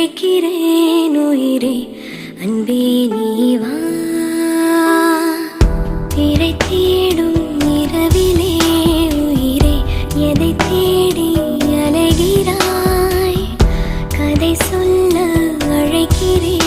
அழைக்கிறேன் உயிரே அன்பே நீவா திரை தேடும் இரவிலே உயிரே எதை தேடி அலைகிறாய் கதை சொல்ல அழைக்கிறேன்